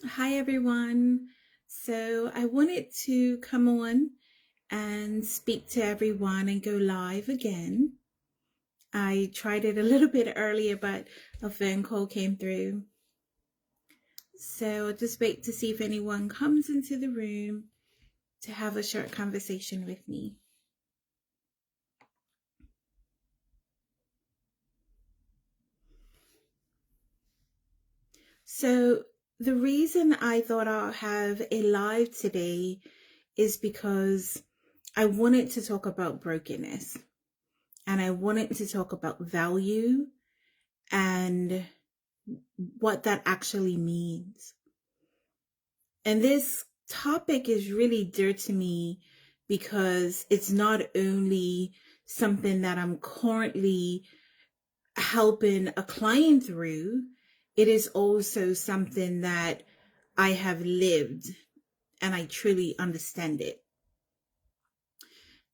Hi, everyone. So, I wanted to come on and speak to everyone and go live again. I tried it a little bit earlier, but a phone call came through. So, I'll just wait to see if anyone comes into the room to have a short conversation with me. So, the reason I thought I'll have a live today is because I wanted to talk about brokenness. And I wanted to talk about value and what that actually means. And this topic is really dear to me because it's not only something that I'm currently helping a client through, it is also something that I have lived and I truly understand it.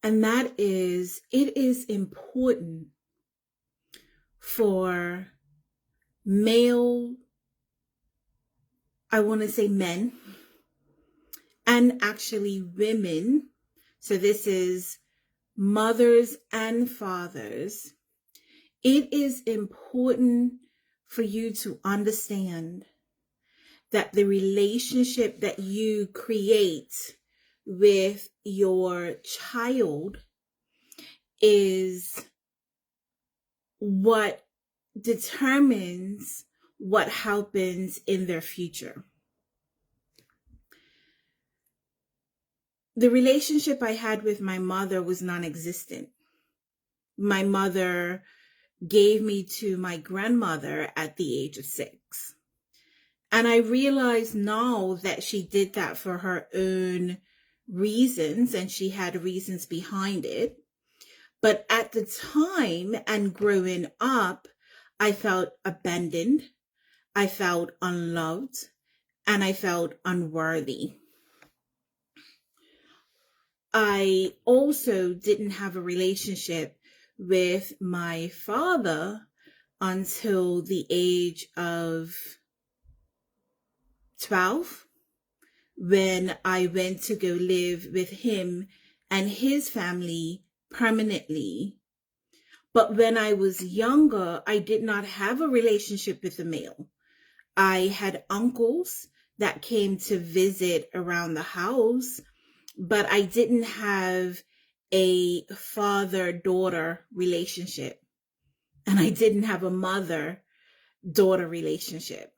And that is, it is important for male, I want to say men, and actually women. So this is mothers and fathers. It is important for you to understand that the relationship that you create with your child is what determines what happens in their future. The relationship I had with my mother was non-existent. My mother gave me to my grandmother at the age of 6. And I realize now that she did that for her own reasons, and she had reasons behind it. But at the time and growing up, I felt abandoned, I felt unloved, and I felt unworthy. I also didn't have a relationship with my father until the age of 12, when I went to go live with him and his family permanently. But when I was younger, I did not have a relationship with a male. I had uncles that came to visit around the house, but I didn't have a father-daughter relationship. And I didn't have a mother-daughter relationship.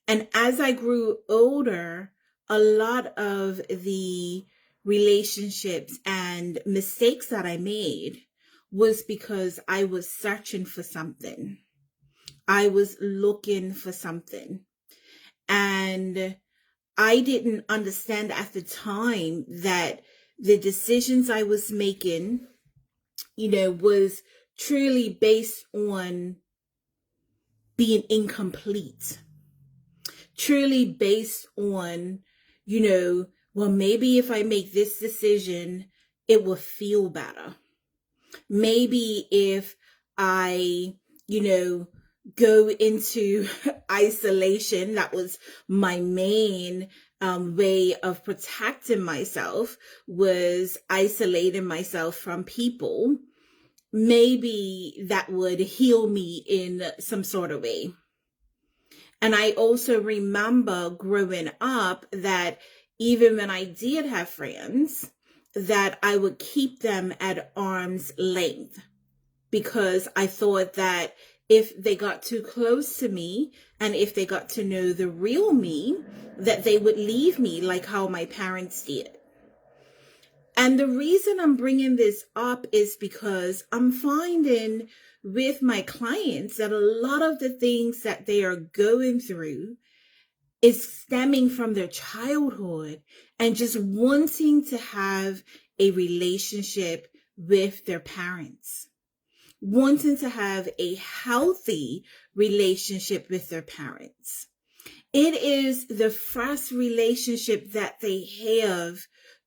And as I grew older, a lot of the relationships and mistakes that I made was because I was searching for something. I was looking for something. And I didn't understand at the time that the decisions I was making, was truly based on being incomplete, truly based on, well, maybe if I make this decision, it will feel better. Maybe if I, go into isolation, that was my main way of protecting myself, was isolating myself from people. Maybe that would heal me in some sort of way. And I also remember growing up that even when I did have friends, that I would keep them at arm's length, because I thought that if they got too close to me and if they got to know the real me, that they would leave me like how my parents did. And the reason I'm bringing this up is because I'm finding with my clients that a lot of the things that they are going through is stemming from their childhood and just wanting to have a relationship with their parents, wanting to have a healthy relationship with their parents. It is the first relationship that they have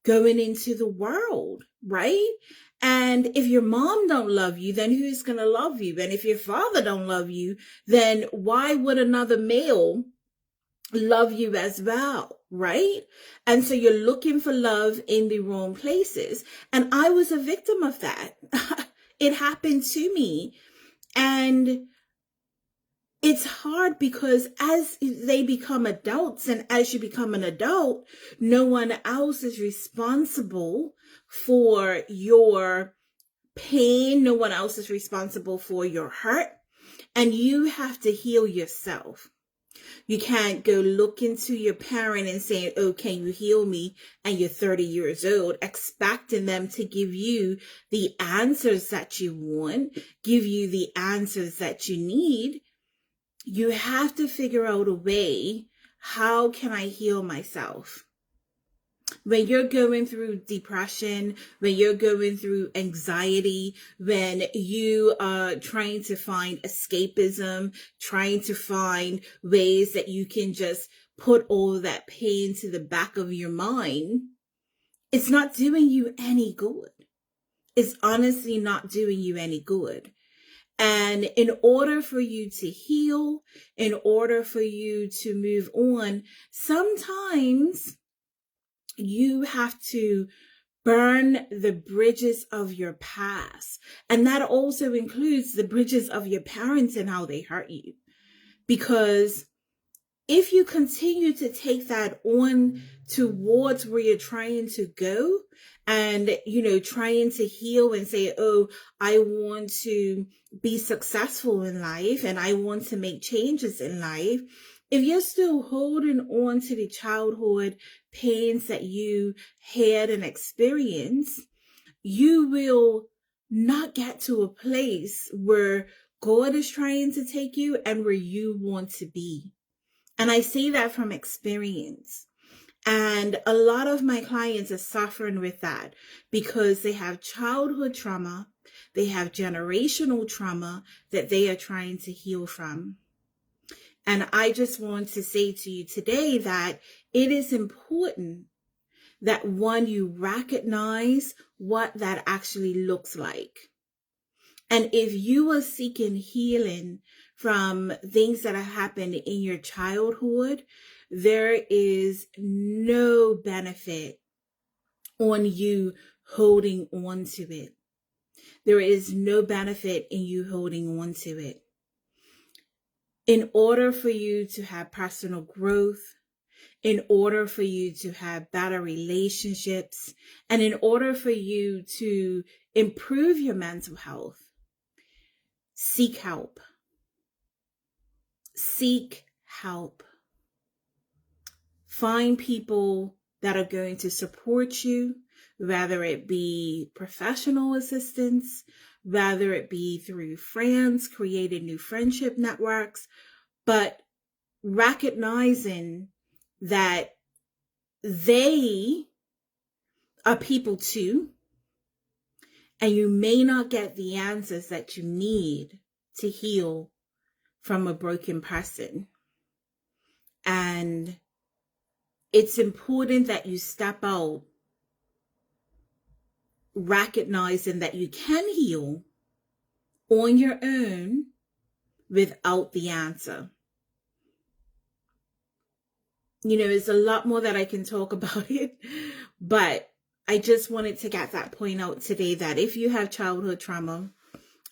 going into the world, right? And if your mom don't love you, then who's going to love you? And if your father don't love you, then why would another male love you as well, right? And so you're looking for love in the wrong places. And I was a victim of that. It happened to me. And it's hard because as they become adults and as you become an adult, no one else is responsible for your pain. No one else is responsible for your hurt. And you have to heal yourself. You can't go look into your parent and say, oh, can you heal me? And you're 30 years old, expecting them to give you the answers that you want, give you the answers that you need. You have to figure out a way, how can I heal myself? When you're going through depression, when you're going through anxiety, when you are trying to find escapism, trying to find ways that you can just put all of that pain to the back of your mind, it's not doing you any good. It's honestly not doing you any good. And in order for you to heal, in order for you to move on, sometimes you have to burn the bridges of your past. And that also includes the bridges of your parents and how they hurt you. Because if you continue to take that on towards where you're trying to go and, trying to heal and say, oh, I want to be successful in life and I want to make changes in life. If you're still holding on to the childhood pains that you had and experienced, you will not get to a place where God is trying to take you and where you want to be. And I say that from experience. And a lot of my clients are suffering with that because they have childhood trauma, they have generational trauma that they are trying to heal from. And I just want to say to you today that it is important that one, you recognize what that actually looks like. And if you are seeking healing from things that have happened in your childhood, there is no benefit on you holding on to it. There is no benefit in you holding on to it. In order for you to have personal growth, in order for you to have better relationships, and in order for you to improve your mental health, seek help. Seek help. Find people that are going to support you, whether it be professional assistance, whether it be through friends, creating new friendship networks, but recognizing that they are people too, and you may not get the answers that you need to heal from a broken person. And it's important that you step out recognizing that you can heal on your own without the answer. There's a lot more that I can talk about it, but I just wanted to get that point out today that if you have childhood trauma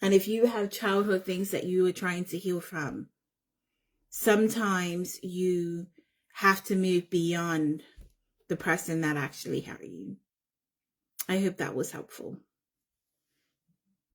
and if you have childhood things that you are trying to heal from, sometimes you have to move beyond the person that actually hurt you. I hope that was helpful.